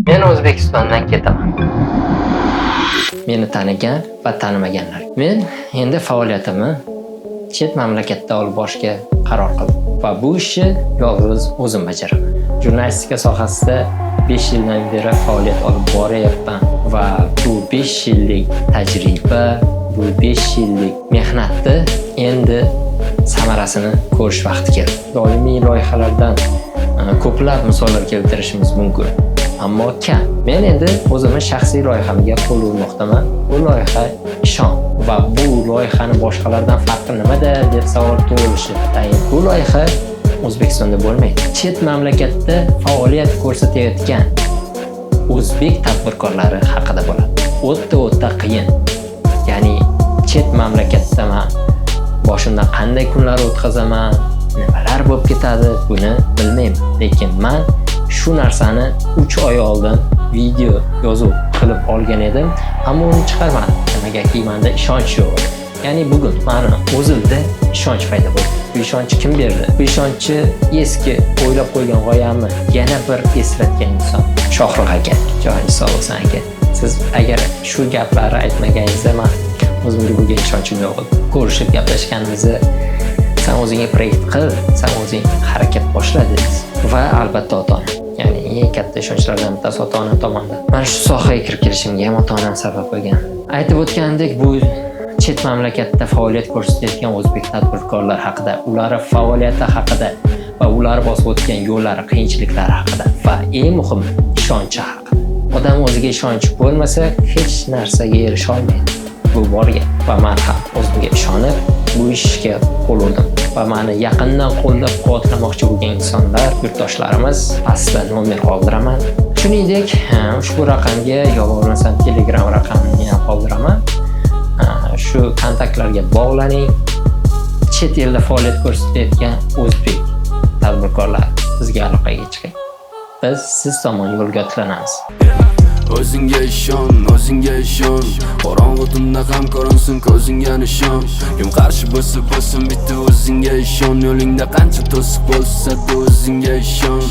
Men O'zbekistondan ketaman. Meni tanigan va tanimaganlar. Men endi faoliyatimni chet mamlakatda olib borishga qaror qildim va bu ishni yolg'iz o'zim bajaraman. Jurnalistika sohasida 5 yildan beri faoliyat olib boryapman va bu 5 yillik tajriba, bu 5 yillik mehnatni endi samarasini ko'rish vaqti keldi. Doimiy loyihalardan ko'plab misollar keltirishimiz mumkin, ammo kam. Men endi o'zimning shaxsiy loyihamga qo'l urmoqdaman. Bu loyiha ishon va bu loyihani boshqalardan farqi nimada deb savol tug'ilishi tayin. Bu loyiha O'zbekistonda bo'lmaydi. Chet mamlakatda faoliyat ko'rsatayotgan o'zbek tadbirkorlari haqida bo'ladi. O'ta qiyin. Ya'ni chet mamlakatda men boshimdan qanday kunlar o'tkazaman, nimalar bo'lib ketadi, buni bilmayman. Lekin men shu narsani 3 oy oldin video yozuv qilib olgan edim, ammo uni chiqarmadim. Nimagaki menda ishonch yo'q. Ya'ni bugun meni o'zimda ishonch paydo bo'ldi. Bu ishonchni kim berdi? Bu ishonchni eski o'ylab qo'ygan g'oyamni yana bir eslatgan inson Shohruh aka. Joyingiz sog' bo'lsin aka. Siz agar shu gaplarni aytmaganingizda men o'zimga bo'lgan ishonchim yo'q edi. Ko'rishib gaplashganimizda sen o'zingga proyekt qil, sen o'zing harakat boshla dedingiz. Va albatta ota-ona. Ya'ni eng katta ishonchlardan bittasi ota-ona tomonidan. Men shu sohaga kirib kelishimga ham ota-onam sabab bo'lgan. Aytib o'tgandek, bu chet mamlakatda faoliyat ko'rsatayotgan o'zbek tadbirkorlar haqida, ular faoliyati haqida va ular bosib o'tgan yo'llari, qiyinchiliklari haqida va eng muhimi ishonchi haqida. Odam o'ziga ishonchi bo'lmasa, hech narsaga erisha olmaydi. Bu borgan va men ham o'zimga ishonib bu ishga qo'l urdim va meni yaqindan qo'llab-quvvatlamoqchi bo'lgan insonlar, yurtdoshlarimiz pastda nomer qoldiraman. Shuningdek, ushbu raqamga yo bo'lmasam Telegram raqamini ham qoldiraman. Shu kontaktlarga bog'laning. Chet elda faoliyat ko'rsatayotgan o'zbek tadbirkorlar bizga aloqaga chiqing. Biz siz tomon yo'lga otlanamiz. O'zingga ishon, qorong'u tunda ham ko'rinsin ko'zingga nishon. Kim qarshi bo'lsa bitta o'zingga ishon, yo'lingda qancha to'siq bo'lsa o'zingga ishon.